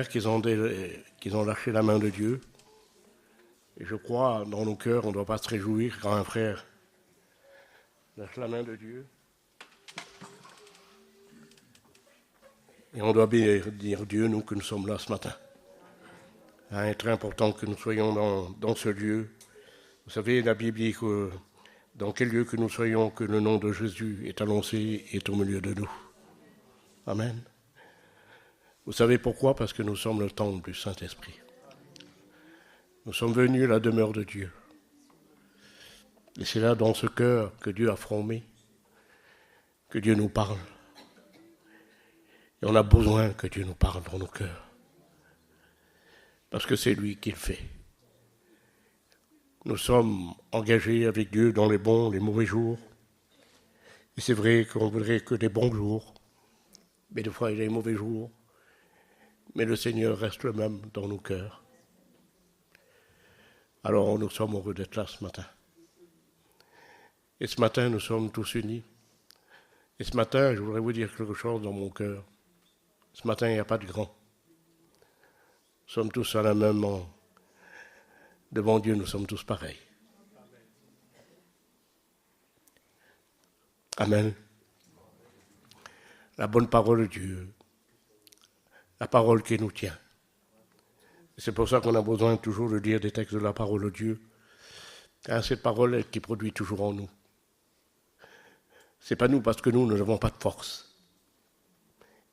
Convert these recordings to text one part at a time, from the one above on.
qu'ils ont lâché la main de Dieu. Et je crois, dans nos cœurs, on ne doit pas se réjouir quand un frère lâche la main de Dieu. Et on doit bien dire Dieu, nous, que nous sommes là ce matin. Il est très important que nous soyons dans ce lieu. Vous savez, la Bible dit que dans quel lieu que nous soyons, que le nom de Jésus est annoncé, est au milieu de nous. Amen. Vous savez pourquoi? Parce que nous sommes le temple du Saint-Esprit. Nous sommes venus à la demeure de Dieu. Et c'est là, dans ce cœur, que Dieu a formé, que Dieu nous parle. Et on a besoin que Dieu nous parle dans nos cœurs. Parce que c'est lui qui le fait. Nous sommes engagés avec Dieu dans les bons, les mauvais jours. Et c'est vrai qu'on voudrait que des bons jours, mais des fois il y a des mauvais jours. Mais le Seigneur reste le même dans nos cœurs. Alors nous sommes heureux d'être là ce matin. Et ce matin, nous sommes tous unis. Et ce matin, je voudrais vous dire quelque chose dans mon cœur. Ce matin, il n'y a pas de grand. Nous sommes tous à la même moment. Devant Dieu, nous sommes tous pareils. Amen. La bonne parole de Dieu. La parole qui nous tient. C'est pour ça qu'on a besoin toujours de lire des textes de la parole de Dieu. Car cette parole est qui produit toujours en nous. C'est pas nous parce que nous n'avons pas de force.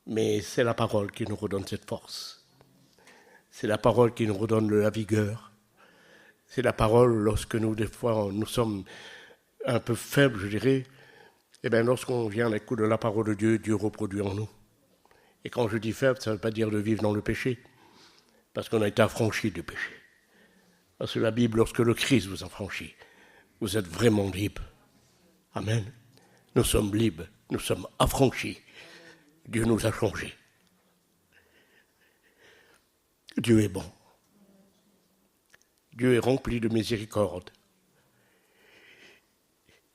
Mais c'est la parole qui nous redonne cette force. C'est la parole qui nous redonne la vigueur. C'est la parole lorsque nous, des fois, nous sommes un peu faibles, je dirais. Eh bien, lorsqu'on vient à l'écoute de la parole de Dieu, Dieu reproduit en nous. Et quand je dis faible, ça ne veut pas dire de vivre dans le péché. Parce qu'on a été affranchi du péché. Parce que la Bible, lorsque le Christ vous affranchit, vous êtes vraiment libre. Amen. Nous sommes libres, nous sommes affranchis. Dieu nous a changés. Dieu est bon. Dieu est rempli de miséricorde.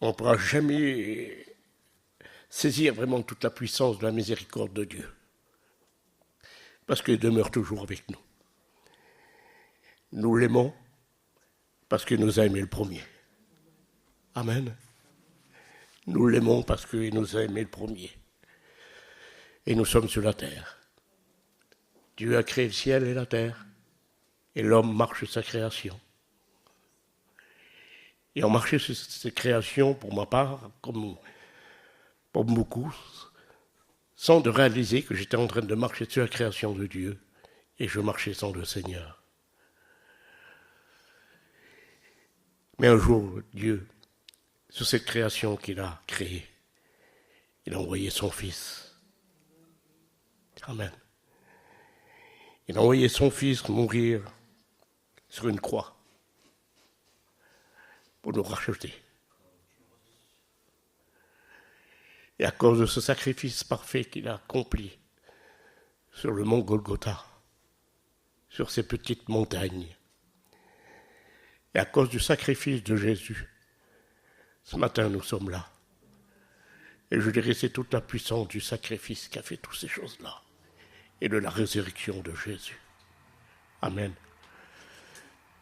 On ne pourra jamais saisir vraiment toute la puissance de la miséricorde de Dieu. Parce qu'il demeure toujours avec nous. Nous l'aimons parce qu'il nous a aimés le premier. Amen. Nous l'aimons parce qu'il nous a aimés le premier. Et nous sommes sur la terre. Dieu a créé le ciel et la terre. Et l'homme marche sur sa création. Et en marchant sur cette création, pour ma part, comme pour beaucoup, sans de réaliser que j'étais en train de marcher sur la création de Dieu. Et je marchais sans le Seigneur. Mais un jour, Dieu, sur cette création qu'il a créée, il a envoyé son Fils. Amen. Il a envoyé son Fils mourir sur une croix pour nous racheter. Et à cause de ce sacrifice parfait qu'il a accompli sur le mont Golgotha, sur ces petites montagnes, et à cause du sacrifice de Jésus, ce matin nous sommes là. Et je dirais c'est toute la puissance du sacrifice qui a fait toutes ces choses-là. Et de la résurrection de Jésus. Amen.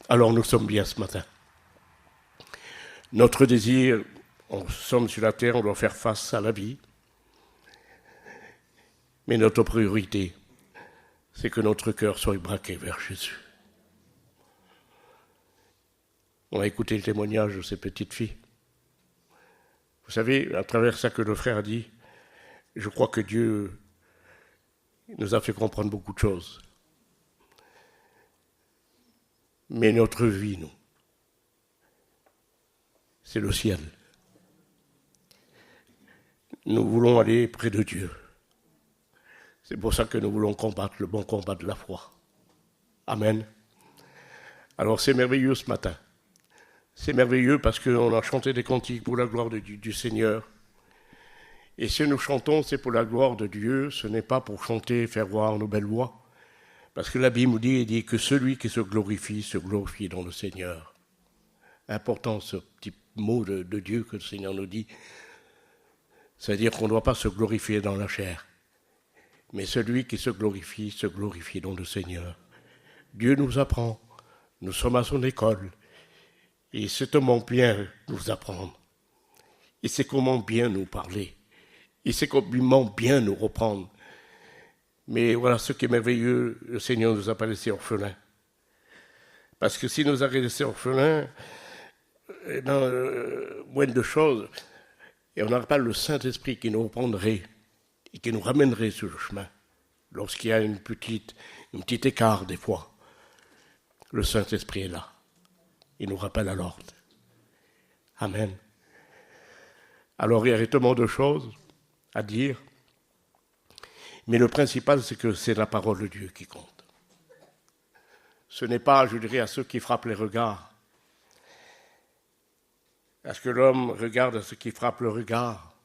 Alors nous sommes bien ce matin. Notre désir, nous sommes sur la terre, on doit faire face à la vie. Mais notre priorité, c'est que notre cœur soit braqué vers Jésus. On a écouté le témoignage de ces petites filles. Vous savez, à travers ça que le frère a dit, je crois que Dieu nous a fait comprendre beaucoup de choses. Mais notre vie, nous, c'est le ciel. Nous voulons aller près de Dieu. C'est pour ça que nous voulons combattre le bon combat de la foi. Amen. Alors c'est merveilleux ce matin. C'est merveilleux parce qu'on a chanté des cantiques pour la gloire du Seigneur. Et si nous chantons, c'est pour la gloire de Dieu, ce n'est pas pour chanter et faire voir nos belles voix. Parce que la Bible nous dit que celui qui se glorifie dans le Seigneur. Important ce petit mot de Dieu que le Seigneur nous dit. C'est-à-dire qu'on ne doit pas se glorifier dans la chair, mais celui qui se glorifie dans le Seigneur. Dieu nous apprend, nous sommes à son école, et il sait comment bien nous apprendre. Il sait comment bien nous parler. Il sait comment bien nous reprendre. Mais voilà ce qui est merveilleux, le Seigneur ne nous a pas laissés orphelins. Parce que s'il nous avait laissés orphelins, moins de choses, et on n'aurait pas le Saint-Esprit qui nous reprendrait et qui nous ramènerait sur le chemin. Lorsqu'il y a un petit écart des fois, le Saint-Esprit est là. Il nous rappelle à l'ordre. Amen. Alors il y a tellement de choses à dire, mais le principal c'est que c'est la parole de Dieu qui compte. Ce n'est pas, je dirais, à ceux qui frappent les regards, parce que l'homme regarde à ceux qui frappent le regard,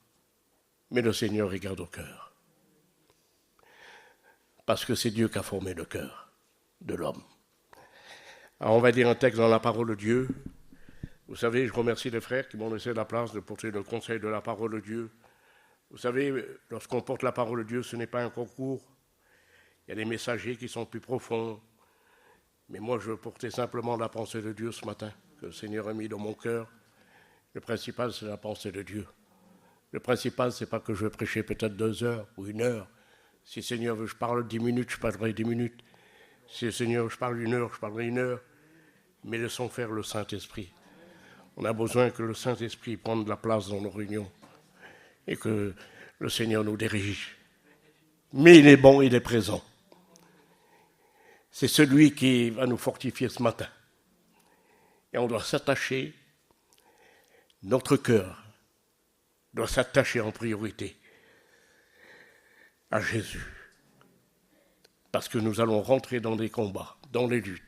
mais le Seigneur regarde au cœur. Parce que c'est Dieu qui a formé le cœur de l'homme. Alors on va dire un texte dans la parole de Dieu. Vous savez, je remercie les frères qui m'ont laissé la place de porter le conseil de la parole de Dieu. Vous savez, lorsqu'on porte la parole de Dieu, ce n'est pas un concours. Il y a des messagers qui sont plus profonds. Mais moi, je portais simplement la pensée de Dieu ce matin, que le Seigneur a mis dans mon cœur. Le principal, c'est la pensée de Dieu. Le principal, c'est pas que je vais prêcher peut-être 2 heures ou 1 heure. Si le Seigneur veut que je parle 10 minutes, je parlerai 10 minutes. Si le Seigneur veut que je parle 1 heure, je parlerai 1 heure. Mais laissons faire le Saint-Esprit. On a besoin que le Saint-Esprit prenne de la place dans nos réunions et que le Seigneur nous dirige. Mais il est bon, il est présent. C'est celui qui va nous fortifier ce matin. Et on doit s'attacher, notre cœur doit s'attacher en priorité à Jésus. Parce que nous allons rentrer dans des combats, dans les luttes.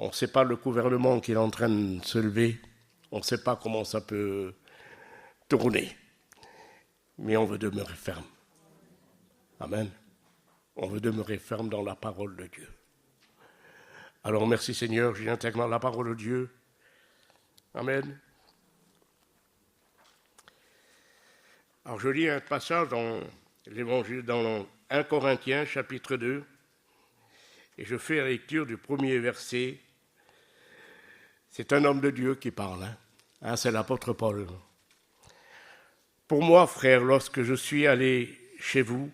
On ne sait pas le gouvernement qui est en train de se lever. On ne sait pas comment ça peut tourner. Mais on veut demeurer ferme. Amen. On veut demeurer ferme dans la parole de Dieu. Alors merci Seigneur, j'intègre la parole de Dieu. Amen. Alors je lis un passage dans l'Évangile, dans 1 Corinthiens, chapitre 2. Et je fais la lecture du premier verset. C'est un homme de Dieu qui parle. C'est l'apôtre Paul. Pour moi, frères, lorsque je suis allé chez vous,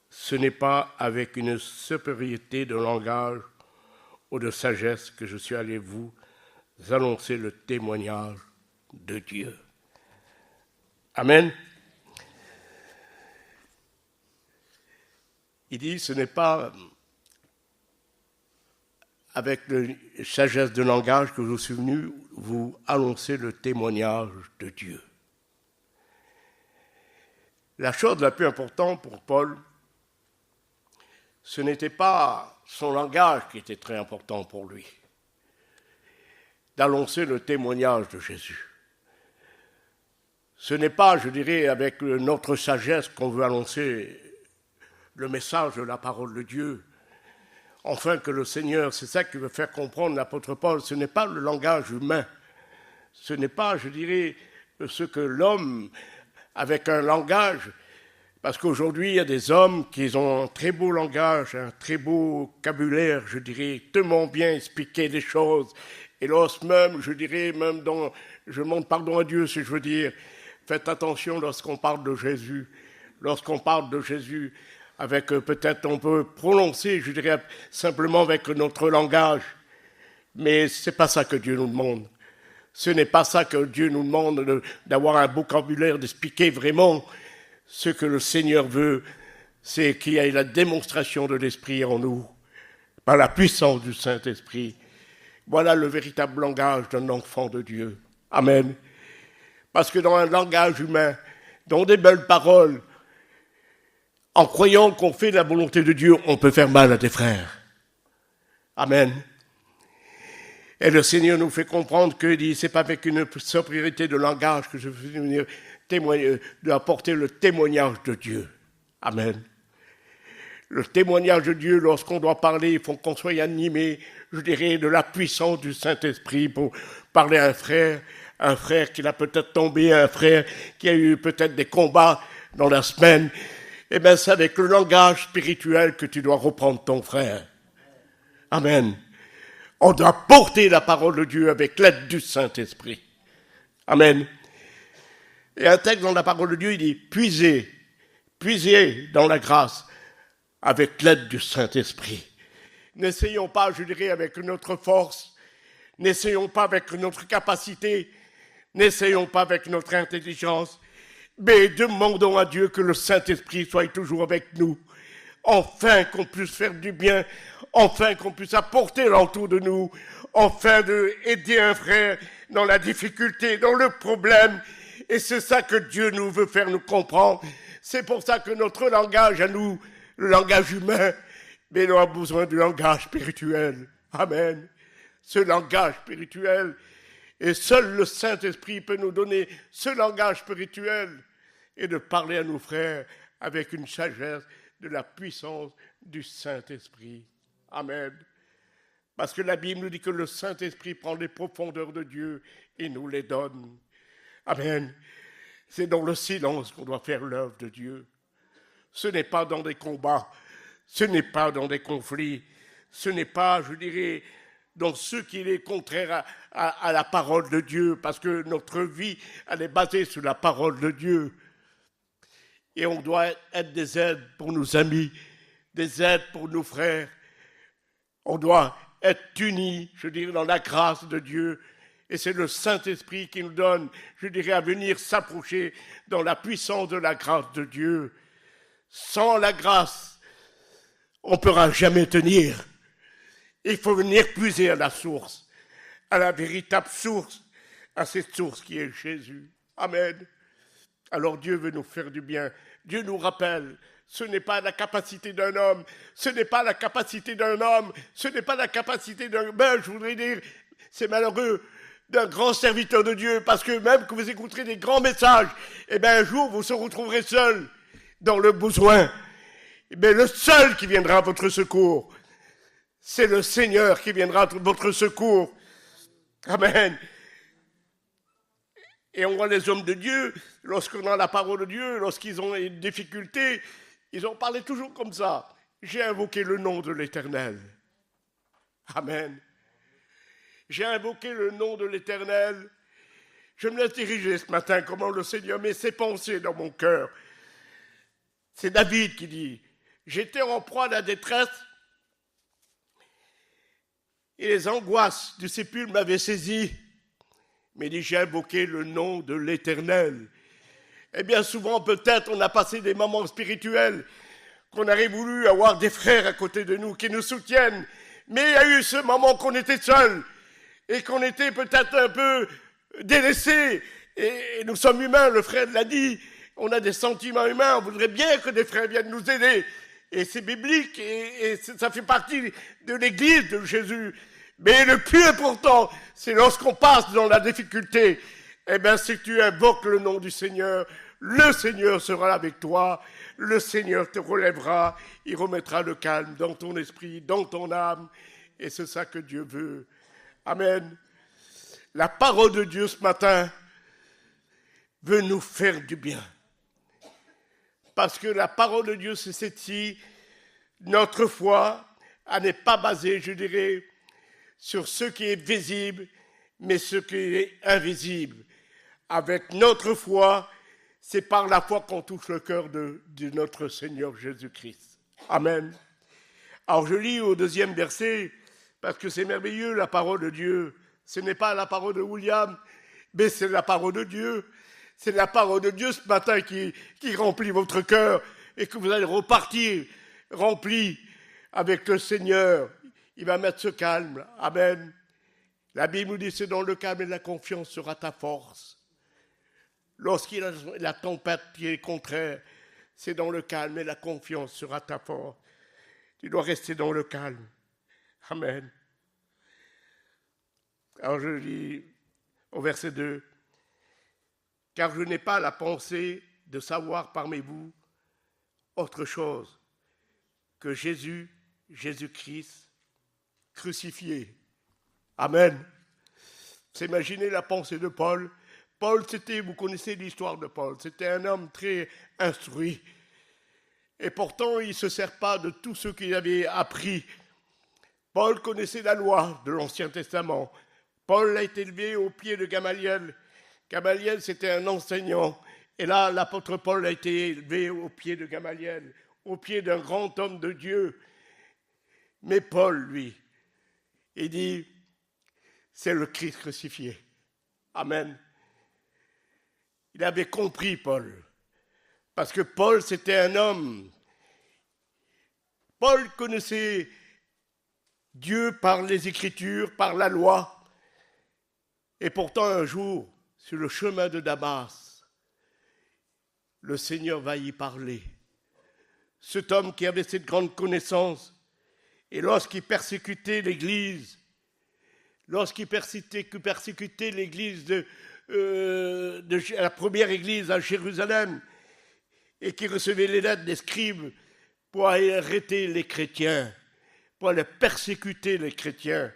ce n'est pas avec une supériorité de langage ou de sagesse que je suis allé vous annoncer le témoignage de Dieu. Amen. Il dit, ce n'est pas avec la sagesse de langage que je suis venu vous annoncer le témoignage de Dieu. La chose la plus importante pour Paul, ce n'était pas son langage qui était très important pour lui, d'annoncer le témoignage de Jésus. Ce n'est pas, je dirais, avec notre sagesse qu'on veut annoncer le message de la parole de Dieu. Enfin que le Seigneur, c'est ça qui veut faire comprendre l'apôtre Paul, ce n'est pas le langage humain, ce n'est pas, je dirais, ce que l'homme, avec un langage, parce qu'aujourd'hui il y a des hommes qui ont un très beau langage, un très beau vocabulaire, je dirais, tellement bien expliquer des choses, et lorsque même, je dirais, même dans, je demande pardon à Dieu si je veux dire, faites attention lorsqu'on parle de Jésus, avec peut-être on peut prononcer, je dirais simplement avec notre langage, mais ce n'est pas ça que Dieu nous demande. Ce n'est pas ça que Dieu nous demande, d'avoir un vocabulaire, d'expliquer vraiment ce que le Seigneur veut, c'est qu'il y ait la démonstration de l'Esprit en nous, par la puissance du Saint-Esprit. Voilà le véritable langage d'un enfant de Dieu. Amen. Parce que dans un langage humain, dans des belles paroles, en croyant qu'on fait la volonté de Dieu, on peut faire mal à des frères. Amen. Et le Seigneur nous fait comprendre que dit, c'est pas avec une supériorité de langage que je veux venir témoigner, d'apporter le témoignage de Dieu. Amen. Le témoignage de Dieu, lorsqu'on doit parler, il faut qu'on soit animé, je dirais, de la puissance du Saint-Esprit pour parler à un frère qui l'a peut-être tombé, un frère qui a eu peut-être des combats dans la semaine. Eh bien, c'est avec le langage spirituel que tu dois reprendre ton frère. Amen. On doit porter la parole de Dieu avec l'aide du Saint-Esprit. Amen. Et un texte dans la parole de Dieu, il dit, puisez dans la grâce avec l'aide du Saint-Esprit. N'essayons pas, je dirais, avec notre force, n'essayons pas avec notre capacité, n'essayons pas avec notre intelligence, mais demandons à Dieu que le Saint-Esprit soit toujours avec nous, enfin qu'on puisse faire du bien, enfin qu'on puisse apporter l'entour de nous, enfin d'aider un frère dans la difficulté, dans le problème. Et c'est ça que Dieu nous veut faire nous comprendre. C'est pour ça que notre langage à nous, le langage humain, mais nous avons besoin du langage spirituel. Amen. Ce langage spirituel. Et seul le Saint-Esprit peut nous donner ce langage spirituel et de parler à nos frères avec une sagesse de la puissance du Saint-Esprit. Amen. Parce que la Bible nous dit que le Saint-Esprit prend les profondeurs de Dieu et nous les donne. Amen. C'est dans le silence qu'on doit faire l'œuvre de Dieu. Ce n'est pas dans des combats, ce n'est pas dans des conflits, ce n'est pas, je dirais, dans ce qui est contraire à la parole de Dieu, parce que notre vie, elle est basée sur la parole de Dieu. Et on doit être des aides pour nos amis, des aides pour nos frères. On doit être unis, je dirais, dans la grâce de Dieu. Et c'est le Saint-Esprit qui nous donne, je dirais, à venir s'approcher dans la puissance de la grâce de Dieu. Sans la grâce, on ne pourra jamais tenir. Il faut venir puiser à la source, à la véritable source, à cette source qui est Jésus. Amen. Alors Dieu veut nous faire du bien. Dieu nous rappelle, ce n'est pas la capacité d'un homme, ce n'est pas la capacité d'un homme, ce n'est pas la capacité d'un... je voudrais dire, c'est malheureux d'un grand serviteur de Dieu, parce que même que vous écouterez des grands messages, un jour vous se retrouverez seul dans le besoin. Mais le seul qui viendra à votre secours, c'est le Seigneur qui viendra à votre secours. Amen. Et on voit les hommes de Dieu, lorsqu'on a la parole de Dieu, lorsqu'ils ont une difficulté, ils ont parlé toujours comme ça. J'ai invoqué le nom de l'Éternel. Amen. J'ai invoqué le nom de l'Éternel. Je me laisse diriger ce matin comment le Seigneur met ses pensées dans mon cœur. C'est David qui dit, j'étais en proie à la détresse et les angoisses du sépulcre m'avaient saisi. Mais dit, j'ai invoqué le nom de l'Éternel. Et bien souvent, peut-être, on a passé des moments spirituels, qu'on aurait voulu avoir des frères à côté de nous qui nous soutiennent. Mais il y a eu ce moment qu'on était seuls et qu'on était peut-être un peu délaissés. Et nous sommes humains, le frère l'a dit, on a des sentiments humains, on voudrait bien que des frères viennent nous aider. Et c'est biblique et ça fait partie de l'Église de Jésus. Mais le plus important, c'est lorsqu'on passe dans la difficulté, si tu invoques le nom du Seigneur, le Seigneur sera avec toi, le Seigneur te relèvera, il remettra le calme dans ton esprit, dans ton âme, et c'est ça que Dieu veut. Amen. La parole de Dieu ce matin veut nous faire du bien. Parce que la parole de Dieu, c'est celle-ci, notre foi, elle n'est pas basée, je dirais, sur ce qui est visible, mais ce qui est invisible. Avec notre foi, c'est par la foi qu'on touche le cœur de notre Seigneur Jésus-Christ. Amen. Alors je lis au 2e verset, parce que c'est merveilleux la parole de Dieu. Ce n'est pas la parole de William, mais c'est la parole de Dieu. C'est la parole de Dieu ce matin qui remplit votre cœur et que vous allez repartir rempli avec le Seigneur. Il va mettre ce calme. Amen. La Bible nous dit, c'est dans le calme et la confiance sera ta force. Lorsqu'il y a la tempête qui est contraire, c'est dans le calme et la confiance sera ta force. Tu dois rester dans le calme. Amen. Alors je lis au verset 2. Car je n'ai pas la pensée de savoir parmi vous autre chose que Jésus-Christ crucifié. Amen. Vous imaginez la pensée de Paul. Paul, vous connaissez l'histoire de Paul, c'était un homme très instruit. Et pourtant, il ne se sert pas de tout ce qu'il avait appris. Paul connaissait la loi de l'Ancien Testament. Paul a été élevé au pied de Gamaliel. Gamaliel, c'était un enseignant. Et là, l'apôtre Paul a été élevé au pied de Gamaliel, au pied d'un grand homme de Dieu. Mais Paul, lui, il dit, c'est le Christ crucifié. Amen. Il avait compris, Paul. Parce que Paul, c'était un homme. Paul connaissait Dieu par les Écritures, par la loi. Et pourtant, un jour, sur le chemin de Damas, le Seigneur va y parler. Cet homme qui avait cette grande connaissance, et lorsqu'il persécutait l'Église, lorsqu'il persécutait l'Église de la première Église à Jérusalem, et qui recevait les lettres des scribes pour aller arrêter les chrétiens, pour aller persécuter les chrétiens.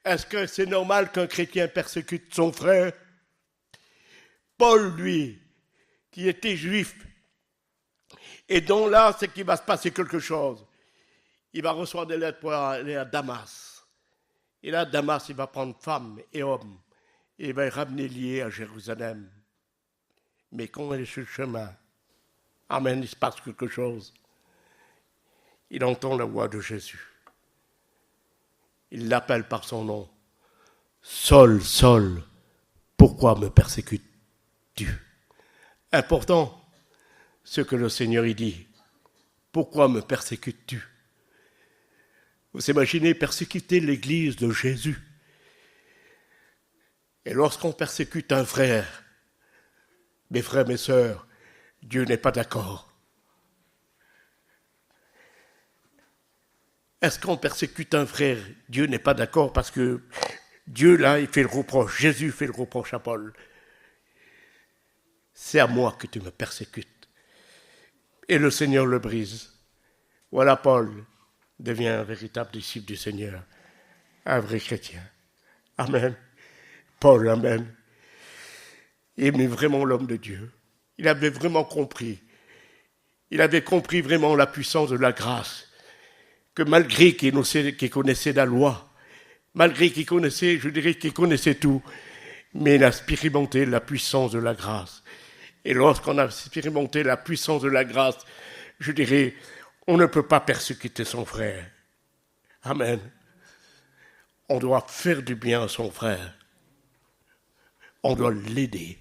Est-ce que c'est normal qu'un chrétien persécute son frère? Paul, lui, qui était juif, et dont là, c'est qu'il va se passer quelque chose. Il va recevoir des lettres pour aller à Damas. Et là, Damas, il va prendre femme et homme, et il va les ramener liés à Jérusalem. Mais quand il est sur le chemin, amen, il se passe quelque chose. Il entend la voix de Jésus. Il l'appelle par son nom. Saul, Saul, pourquoi me persécutes-tu? Important, ce que le Seigneur y dit. Pourquoi me persécutes-tu? Vous imaginez persécuter l'Église de Jésus. Et lorsqu'on persécute un frère, mes frères, mes sœurs, Dieu n'est pas d'accord. Est-ce qu'on persécute un frère? Dieu n'est pas d'accord parce que Dieu, là, il fait le reproche. Jésus fait le reproche à Paul. C'est à moi que tu me persécutes. Et le Seigneur le brise. Voilà, Paul devient un véritable disciple du Seigneur, un vrai chrétien. Amen. Paul, amen. Il aimait vraiment l'homme de Dieu. Il avait vraiment compris. Il avait compris vraiment la puissance de la grâce. Que malgré qu'il connaissait la loi, malgré qu'il connaissait, je dirais qu'il connaissait tout, mais il a expérimenté la puissance de la grâce. Et lorsqu'on a expérimenté la puissance de la grâce, je dirais, on ne peut pas persécuter son frère. Amen. On doit faire du bien à son frère. On doit l'aider.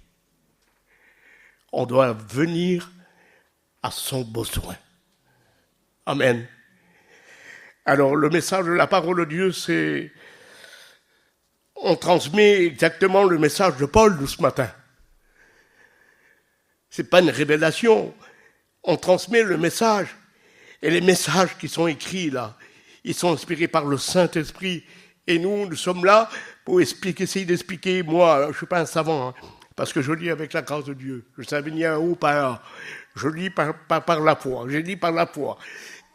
On doit venir à son besoin. Amen. Alors, le message de la parole de Dieu, c'est... On transmet exactement le message de Paul de ce matin. Ce n'est pas une révélation. On transmet le message. Et les messages qui sont écrits là, ils sont inspirés par le Saint-Esprit. Et nous sommes là pour essayer d'expliquer. Moi, je ne suis pas un savant, hein, parce que je lis avec la grâce de Dieu. Je savais ni un ou pas un. Je lis par la foi. Je lis par la foi.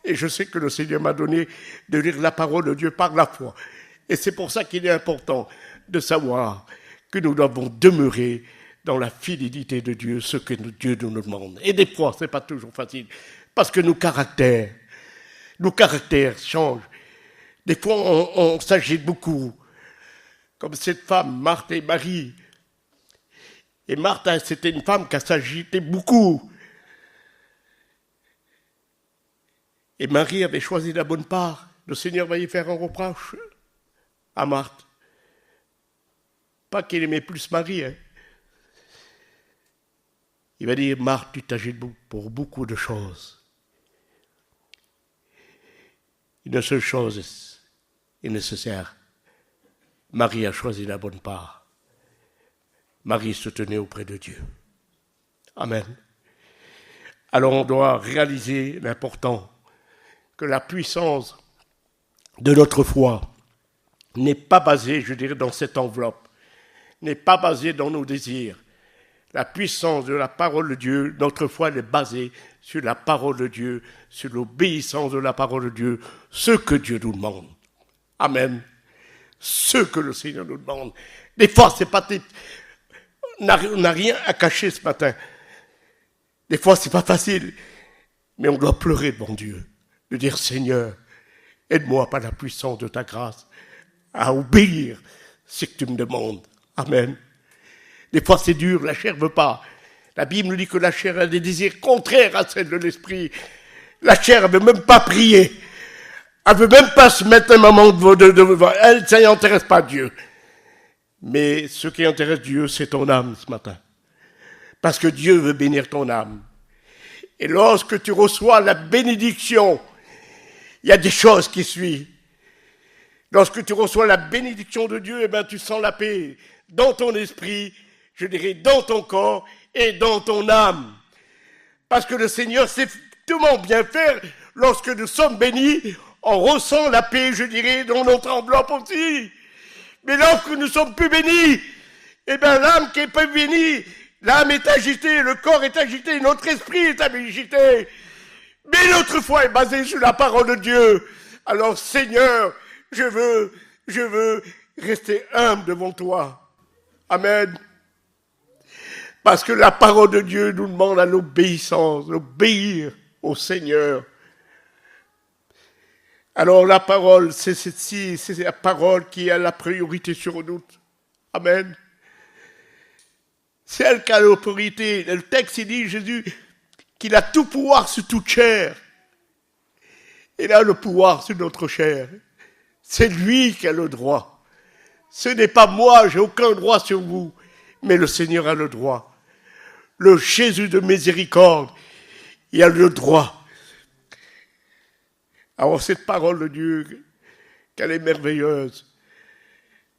Et je sais que le Seigneur m'a donné de lire la parole de Dieu par la foi. Et c'est pour ça qu'il est important de savoir que nous devons demeurer dans la fidélité de Dieu, ce que Dieu nous demande. Et des fois, ce n'est pas toujours facile, parce que nos caractères changent. Des fois, on s'agite beaucoup, comme cette femme, Marthe et Marie. Et Marthe, c'était une femme qui s'agitait beaucoup. Et Marie avait choisi la bonne part. Le Seigneur va y faire un reproche à Marthe. Pas qu'il aimait plus Marie. Hein. Il va dire, Marthe, tu t'agites pour beaucoup de choses. Une seule chose est nécessaire. Marie a choisi la bonne part. Marie se tenait auprès de Dieu. Amen. Alors on doit réaliser l'important que la puissance de notre foi n'est pas basée, je dirais, dans cette enveloppe, n'est pas basée dans nos désirs. La puissance de la parole de Dieu, notre foi, elle est basée sur la parole de Dieu, sur l'obéissance de la parole de Dieu, ce que Dieu nous demande. Amen. Ce que le Seigneur nous demande. Des fois, c'est pas... On n'a rien à cacher ce matin. Des fois, c'est pas facile. Mais on doit pleurer devant Dieu, de dire Seigneur, aide-moi par la puissance de ta grâce à obéir ce que tu me demandes. Amen. Des fois c'est dur, la chair ne veut pas. La Bible nous dit que la chair a des désirs contraires à celles de l'esprit. La chair ne veut même pas prier. Elle ne veut même pas se mettre un moment devant elle, ça n'intéresse pas Dieu. Mais ce qui intéresse Dieu, c'est ton âme ce matin. Parce que Dieu veut bénir ton âme. Et lorsque tu reçois la bénédiction, il y a des choses qui suivent. Lorsque tu reçois la bénédiction de Dieu, eh ben, tu sens la paix dans ton esprit, je dirais dans ton corps et dans ton âme. Parce que le Seigneur sait tellement bien faire. Lorsque nous sommes bénis, on ressent la paix, je dirais, dans notre enveloppe aussi. Mais lorsque nous sommes plus bénis, eh bien l'âme qui est pas bénie, l'âme est agitée, le corps est agité, notre esprit est agité. Mais notre foi est basée sur la parole de Dieu. Alors Seigneur, je veux rester humble devant toi. Amen. Parce que la parole de Dieu nous demande à l'obéissance, d'obéir au Seigneur. Alors la parole, c'est la parole qui a la priorité sur nous. Amen. C'est elle qui a l'autorité. Le texte, il dit, Jésus, qu'il a tout pouvoir sur toute chair. Il a le pouvoir sur notre chair. C'est lui qui a le droit. Ce n'est pas moi, j'ai aucun droit sur vous, mais le Seigneur a le droit. Le Jésus de miséricorde, il a le droit. Alors cette parole de Dieu, qu'elle est merveilleuse.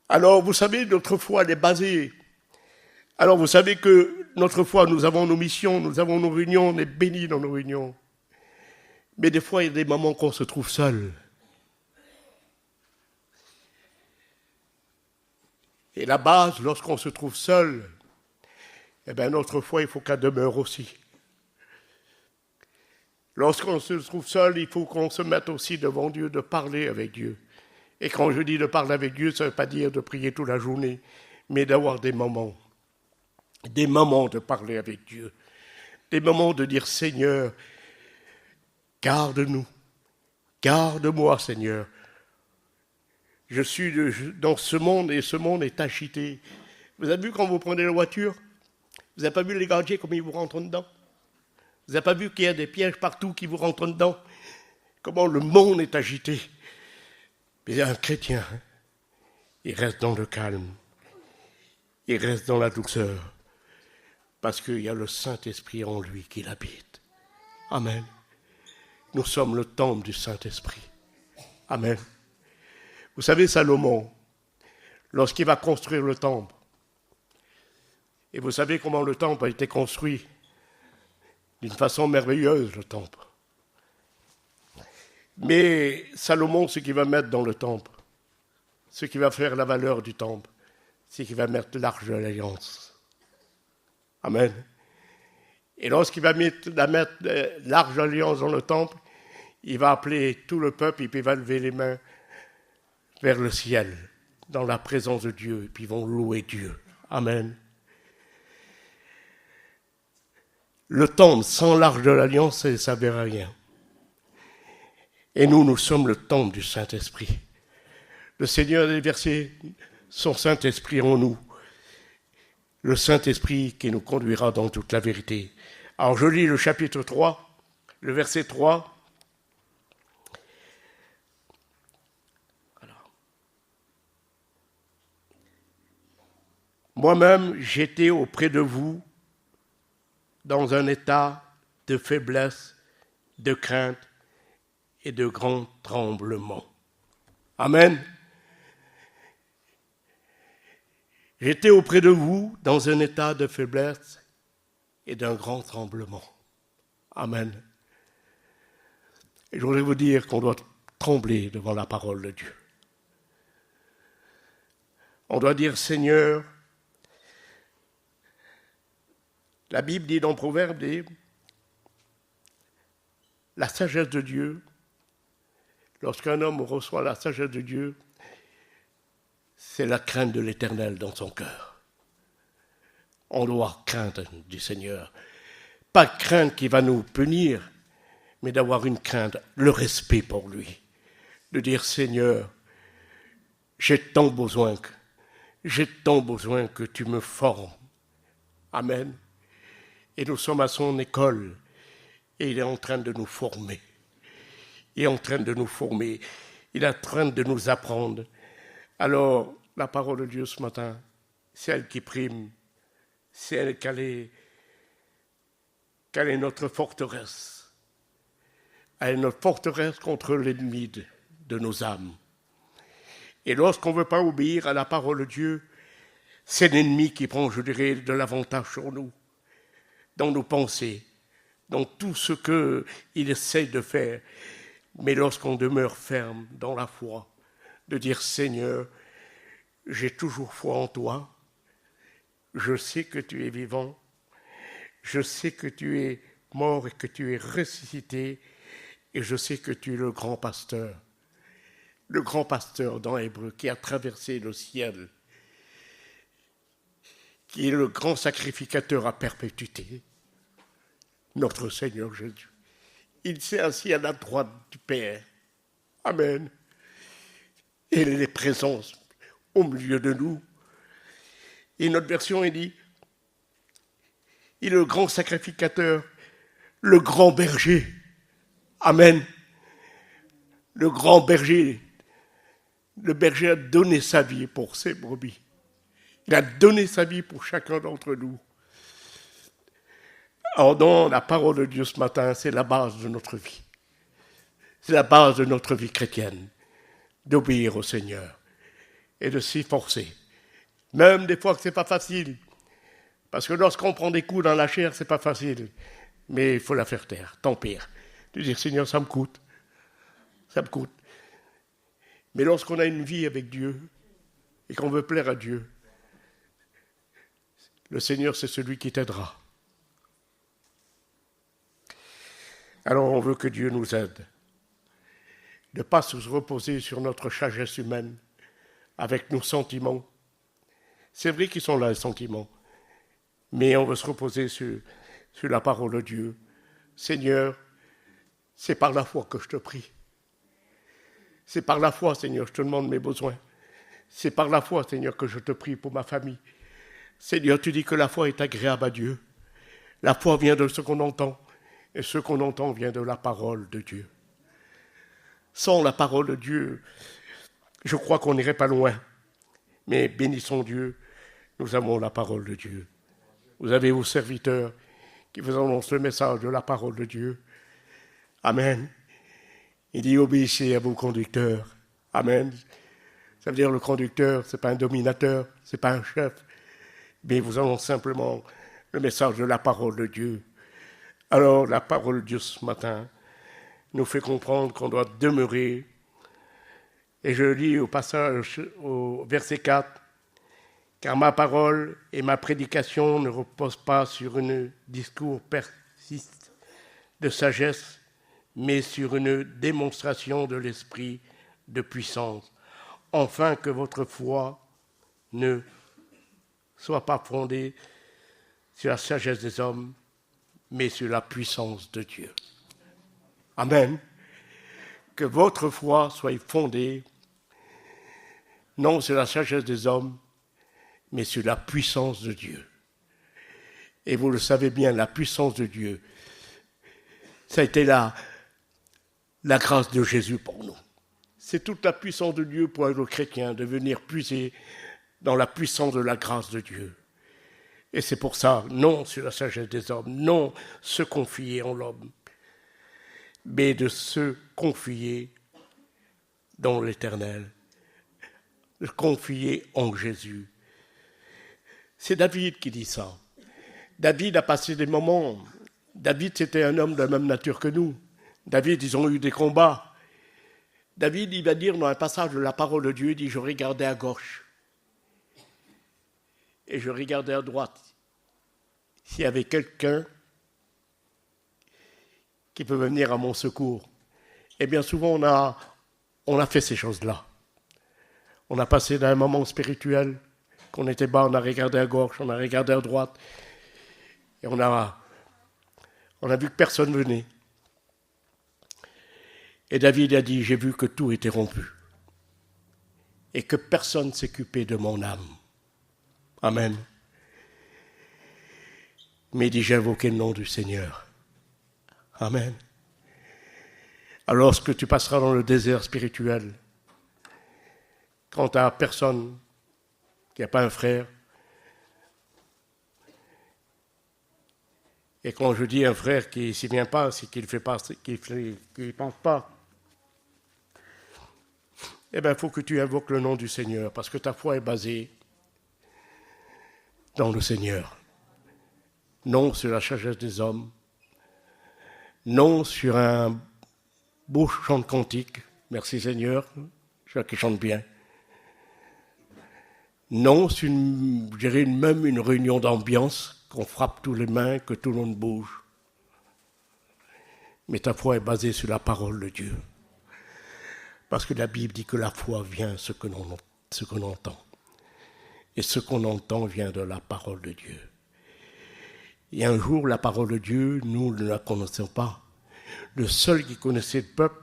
Alors vous savez, notre foi, elle est basée. Alors vous savez que notre foi, nous avons nos missions, nous avons nos réunions, on est bénis dans nos réunions. Mais des fois, il y a des moments qu'on se trouve seul. Et la base, lorsqu'on se trouve seul, eh bien notre foi, il faut qu'elle demeure aussi. Lorsqu'on se trouve seul, il faut qu'on se mette aussi devant Dieu, de parler avec Dieu. Et quand je dis de parler avec Dieu, ça ne veut pas dire de prier toute la journée, mais d'avoir des moments de parler avec Dieu, des moments de dire Seigneur, garde-nous, garde-moi Seigneur. Je suis dans ce monde et ce monde est agité. Vous avez vu quand vous prenez la voiture, vous n'avez pas vu les gardiens comme ils vous rentrent dedans? Vous n'avez pas vu qu'il y a des pièges partout qui vous rentrent dedans? Comment le monde est agité? Mais un chrétien, il reste dans le calme, il reste dans la douceur, parce qu'il y a le Saint-Esprit en lui qui l'habite. Amen. Nous sommes le temple du Saint-Esprit. Amen. Vous savez, Salomon, lorsqu'il va construire le temple, et vous savez comment le temple a été construit d'une façon merveilleuse, le temple. Mais Salomon, ce qu'il va mettre dans le temple, ce qui va faire la valeur du temple, c'est qu'il va mettre l'arche de l'alliance. Amen. Et lorsqu'il va mettre l'arche de l'alliance dans le temple, il va appeler tout le peuple et puis il va lever les mains vers le ciel, dans la présence de Dieu, et puis ils vont louer Dieu. Amen. Le temple sans l'arche de l'alliance, ça ne servira à rien. Et nous sommes le temple du Saint-Esprit. Le Seigneur a déversé son Saint-Esprit en nous. Le Saint-Esprit qui nous conduira dans toute la vérité. Alors je lis le chapitre 3, le verset 3. Moi-même, j'étais auprès de vous dans un état de faiblesse, de crainte et de grand tremblement. Amen. J'étais auprès de vous dans un état de faiblesse et d'un grand tremblement. Amen. Et je voudrais vous dire qu'on doit trembler devant la parole de Dieu. On doit dire, Seigneur, la Bible dit dans Proverbe, la sagesse de Dieu, lorsqu'un homme reçoit la sagesse de Dieu, c'est la crainte de l'Éternel dans son cœur. On doit craindre du Seigneur. Pas crainte qui va nous punir, mais d'avoir une crainte, le respect pour lui. De dire, Seigneur, j'ai tant besoin que tu me formes. Amen. Et nous sommes à son école et il est en train de nous former. Il est en train de nous former. Il est en train de nous apprendre. Alors, la parole de Dieu ce matin, c'est elle qui prime. C'est elle qu'elle est notre forteresse. Elle est notre forteresse contre l'ennemi de nos âmes. Et lorsqu'on ne veut pas obéir à la parole de Dieu, c'est l'ennemi qui prend, je dirais, de l'avantage sur nous, dans nos pensées, dans tout ce qu'il essaie de faire. Mais lorsqu'on demeure ferme dans la foi, de dire Seigneur, j'ai toujours foi en toi, je sais que tu es vivant, je sais que tu es mort et que tu es ressuscité, et je sais que tu es le grand pasteur dans Hébreu qui a traversé le ciel, qui est le grand sacrificateur à perpétuité, notre Seigneur Jésus. Il s'est assis à la droite du Père. Amen. Et il est présent au milieu de nous. Et notre version, il dit, il est le grand sacrificateur, le grand berger. Amen. Le grand berger. Le berger a donné sa vie pour ses brebis. Il a donné sa vie pour chacun d'entre nous. Alors, dans la parole de Dieu ce matin, c'est la base de notre vie. C'est la base de notre vie chrétienne, d'obéir au Seigneur et de s'y forcer. Même des fois que ce n'est pas facile. Parce que lorsqu'on prend des coups dans la chair, ce n'est pas facile. Mais il faut la faire taire, tant pire. De dire, Seigneur, ça me coûte. Ça me coûte. Mais lorsqu'on a une vie avec Dieu et qu'on veut plaire à Dieu, le Seigneur, c'est celui qui t'aidera. Alors on veut que Dieu nous aide. De ne pas se reposer sur notre sagesse humaine, avec nos sentiments. C'est vrai qu'ils sont là, les sentiments. Mais on veut se reposer sur la parole de Dieu. Seigneur, c'est par la foi que je te prie. C'est par la foi, Seigneur, je te demande mes besoins. C'est par la foi, Seigneur, que je te prie pour ma famille. Seigneur, tu dis que la foi est agréable à Dieu. La foi vient de ce qu'on entend. Et ce qu'on entend vient de la parole de Dieu. Sans la parole de Dieu, je crois qu'on n'irait pas loin. Mais bénissons Dieu, nous avons la parole de Dieu. Vous avez vos serviteurs qui vous annoncent le message de la parole de Dieu. Amen. Il dit obéissez à vos conducteurs. Amen. Ça veut dire le conducteur, ce n'est pas un dominateur, ce n'est pas un chef, mais vous annoncez simplement le message de la parole de Dieu. Alors, la parole de Dieu ce matin nous fait comprendre qu'on doit demeurer. Et je lis au passage, au verset 4, « Car ma parole et ma prédication ne reposent pas sur un discours persiste de sagesse, mais sur une démonstration de l'esprit de puissance, afin que votre foi ne soit pas fondée sur la sagesse des hommes, mais sur la puissance de Dieu. » Amen. Que votre foi soit fondée, non sur la sagesse des hommes, mais sur la puissance de Dieu. Et vous le savez bien, la puissance de Dieu, ça a été la grâce de Jésus pour nous. C'est toute la puissance de Dieu pour le chrétien de venir puiser dans la puissance de la grâce de Dieu. Et c'est pour ça, non sur la sagesse des hommes, non se confier en l'homme, mais de se confier dans l'Éternel, de se confier en Jésus. C'est David qui dit ça. David a passé des moments. David, c'était un homme de la même nature que nous. David, ils ont eu des combats. David, il va dire dans un passage de la parole de Dieu, il dit, je regardais à gauche et je regardais à droite. S'il y avait quelqu'un qui peut venir à mon secours. Et bien souvent, on a fait ces choses-là. On a passé d'un moment spirituel, qu'on était bas, on a regardé à gauche, on a regardé à droite, et on a vu que personne venait. Et David a dit, j'ai vu que tout était rompu et que personne ne s'occupait de mon âme. Amen. Mais il dit, j'ai invoqué le nom du Seigneur. Amen. Alors, lorsque tu passeras dans le désert spirituel, quand tu n'as personne, qu'il n'y a pas un frère, et quand je dis un frère qui ne s'y vient pas, c'est qu'il ne fait pas, qu'il ne pense pas, eh bien, il faut que tu invoques le nom du Seigneur, parce que ta foi est basée dans le Seigneur. Non sur la sagesse des hommes, non sur un beau chant de cantique, merci Seigneur, je vois qu'il chante bien. Non sur même une réunion d'ambiance, qu'on frappe tous les mains, que tout le monde bouge. Mais ta foi est basée sur la parole de Dieu. Parce que la Bible dit que la foi vient ce que l'on entend. Et ce qu'on entend vient de la parole de Dieu. Et un jour, la parole de Dieu, nous ne la connaissons pas. Le seul qui connaissait le peuple,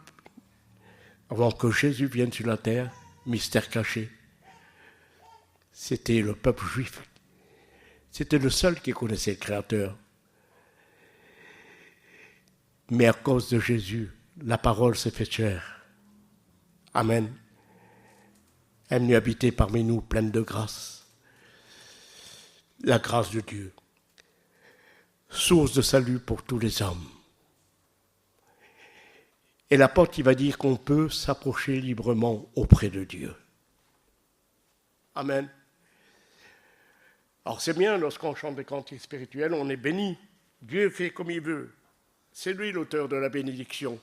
avant que Jésus vienne sur la terre, mystère caché, c'était le peuple juif. C'était le seul qui connaissait le Créateur. Mais à cause de Jésus, la parole s'est faite chair. Amen. Elle est venue habiter parmi nous, pleine de grâce. La grâce de Dieu. Source de salut pour tous les hommes. Et l'apôtre, il va dire qu'on peut s'approcher librement auprès de Dieu. Amen. Alors c'est bien, lorsqu'on chante des cantiques spirituels, on est béni. Dieu fait comme il veut. C'est lui l'auteur de la bénédiction.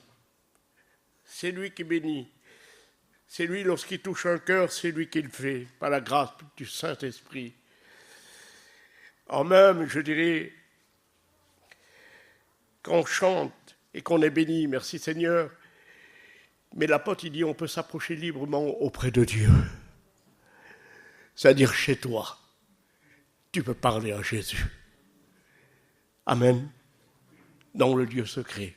C'est lui qui bénit. C'est lui, lorsqu'il touche un cœur, c'est lui qui le fait, par la grâce du Saint-Esprit. En même, je dirais, qu'on chante et qu'on est béni, merci Seigneur, mais l'apôtre, il dit, on peut s'approcher librement auprès de Dieu. C'est-à-dire chez toi, tu peux parler à Jésus. Amen. Dans le lieu secret.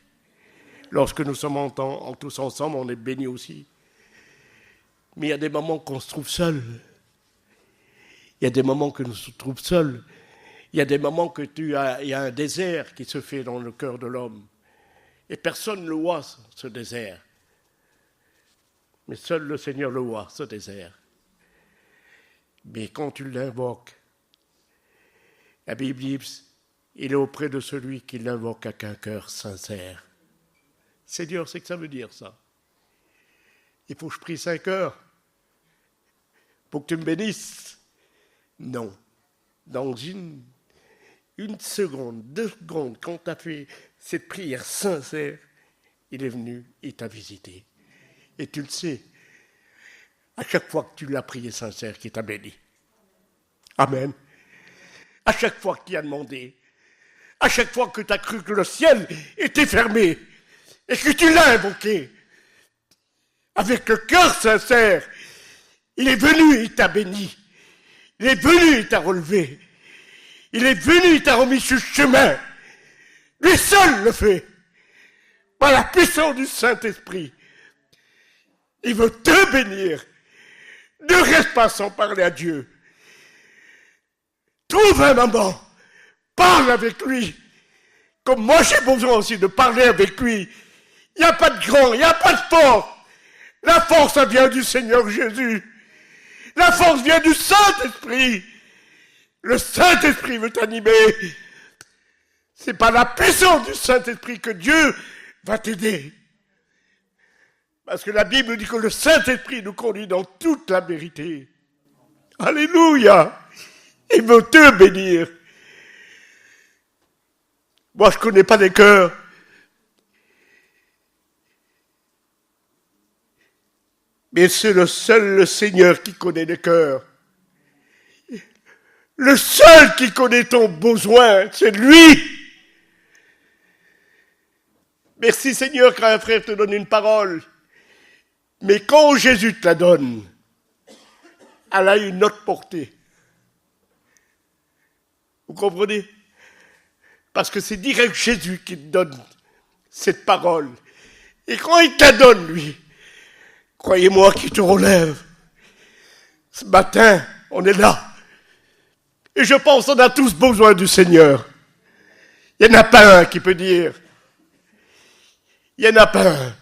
Lorsque nous sommes tous ensemble, on est bénis aussi. Mais il y a des moments qu'on se trouve seul. Il y a des moments que nous se trouvons seuls. Il y a des moments que il y a un désert qui se fait dans le cœur de l'homme. Et personne ne le voit, ce désert. Mais seul le Seigneur le voit, ce désert. Mais quand tu l'invoques, la Bible dit, il est auprès de celui qui l'invoque avec un cœur sincère. Seigneur, c'est que ça veut dire ça. Il faut que je prie 5 heures pour que tu me bénisses. Non. Dans une seconde, 2 secondes, quand tu as fait cette prière sincère, il est venu, il t'a visité. Et tu le sais, à chaque fois que tu l'as prié sincère, qu'il t'a béni. Amen. À chaque fois que tu as demandé, à chaque fois que tu as cru que le ciel était fermé et que tu l'as invoqué, avec le cœur sincère, il est venu, il t'a béni. Il est venu, il t'a relevé. Il est venu, il t'a remis sur le chemin. Lui seul le fait. Par la puissance du Saint-Esprit. Il veut te bénir. Ne reste pas sans parler à Dieu. Trouve un moment. Parle avec lui. Comme moi j'ai besoin aussi de parler avec lui. Il n'y a pas de grand, il n'y a pas de fort. La force, ça vient du Seigneur Jésus. La force vient du Saint-Esprit. Le Saint-Esprit veut t'animer. C'est par la puissance du Saint-Esprit que Dieu va t'aider. Parce que la Bible dit que le Saint-Esprit nous conduit dans toute la vérité. Alléluia. Il veut te bénir. Moi, je ne connais pas les cœurs. Mais c'est le Seigneur qui connaît les cœurs. Le seul qui connaît ton besoin, c'est lui. Merci Seigneur quand un frère te donne une parole. Mais quand Jésus te la donne, elle a une autre portée. Vous comprenez? Parce que c'est direct Jésus qui te donne cette parole. Et quand il te la donne, lui, croyez-moi qu'il te relève. Ce matin, on est là. Et je pense qu'on a tous besoin du Seigneur. Il n'y en a pas un qui peut dire. Il n'y en a pas un.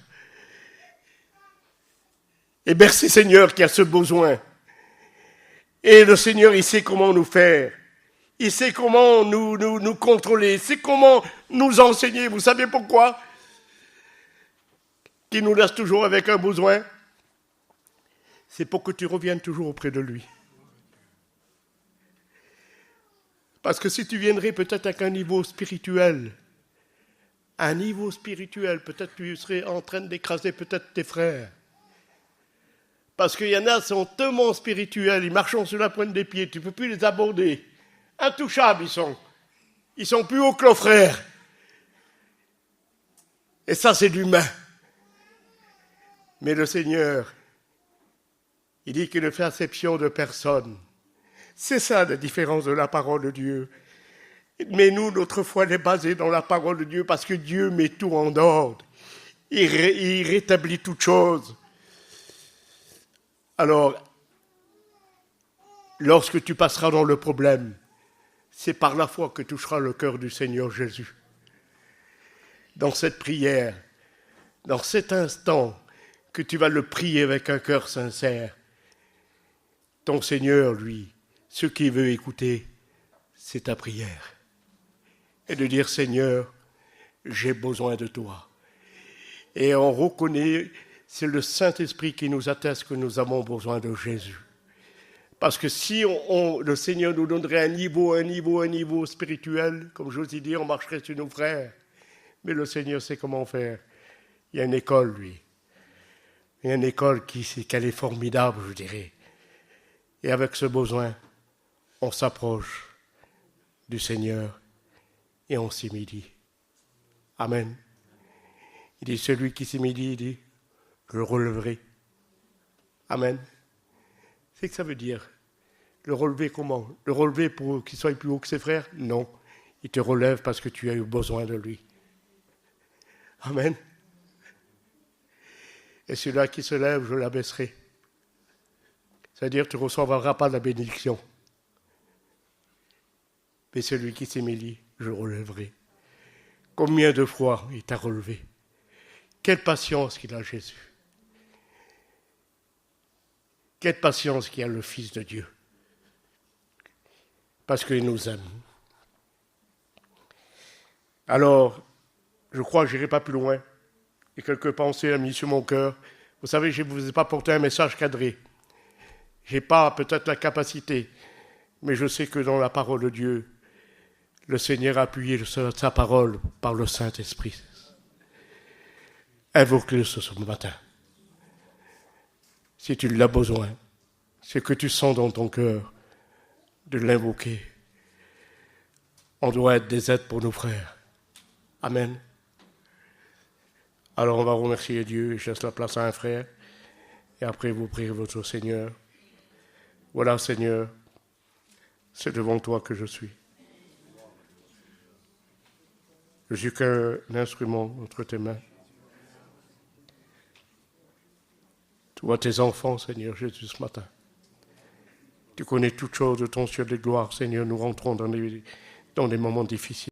Et merci Seigneur qui a ce besoin. Et le Seigneur, il sait comment nous faire. Il sait comment nous contrôler. Il sait comment nous enseigner. Vous savez pourquoi? Qu'il nous laisse toujours avec un besoin. C'est pour que tu reviennes toujours auprès de lui. Parce que si tu viendrais peut-être avec un niveau spirituel, peut-être tu serais en train d'écraser peut-être tes frères. Parce qu'il y en a qui sont tellement spirituels, ils marchent sur la pointe des pieds, tu ne peux plus les aborder. Intouchables ils sont. Ils sont plus hauts que leurs frères. Et ça c'est l'humain. Mais le Seigneur, il dit qu'il ne fait exception de personne. C'est ça la différence de la parole de Dieu. Mais nous, notre foi est basée dans la parole de Dieu parce que Dieu met tout en ordre. Il rétablit toutes choses. Alors, lorsque tu passeras dans le problème, c'est par la foi que touchera le cœur du Seigneur Jésus. Dans cette prière, dans cet instant que tu vas le prier avec un cœur sincère, ton Seigneur, lui, ce qu'il veut écouter, c'est ta prière. Et de dire, Seigneur, j'ai besoin de toi. Et on reconnaît, c'est le Saint-Esprit qui nous atteste que nous avons besoin de Jésus. Parce que si le Seigneur nous donnerait un niveau spirituel, comme je vous ai dit, on marcherait sur nos frères. Mais le Seigneur sait comment faire. Il y a une école, lui. Il y a une école qu'elle est formidable, je dirais. Et avec ce besoin, on s'approche du Seigneur et on s'humilie. Amen. Il dit, celui qui s'humilie, il dit, je le relèverai. Amen. C'est que ça veut dire. Le relever comment? Le relever pour qu'il soit plus haut que ses frères? Non. Il te relève parce que tu as eu besoin de lui. Amen. Et celui-là qui se lève, je l'abaisserai. C'est-à-dire, tu ne recevras pas la bénédiction. Mais celui qui s'humilie, je le relèverai. Combien de fois il t'a relevé? Quelle patience qu'il a, Jésus. Quelle patience qu'il a le Fils de Dieu. Parce qu'il nous aime. Alors, je crois que je n'irai pas plus loin. Et quelques pensées ont mis sur mon cœur. Vous savez, je ne vous ai pas porté un message cadré. Je n'ai pas peut-être la capacité, mais je sais que dans la parole de Dieu, le Seigneur a appuyé sa parole par le Saint-Esprit. Invoque-le ce matin. Si tu l'as besoin, c'est que tu sens dans ton cœur de l'invoquer. On doit être des aides pour nos frères. Amen. Alors on va remercier Dieu. Je laisse la place à un frère. Et après vous priez votre Seigneur. Voilà Seigneur, c'est devant toi que je suis. Je suis qu'un instrument entre tes mains. Tu vois tes enfants, Seigneur Jésus, ce matin. Tu connais toutes choses de ton ciel de gloire, Seigneur. Nous rentrons dans des moments difficiles.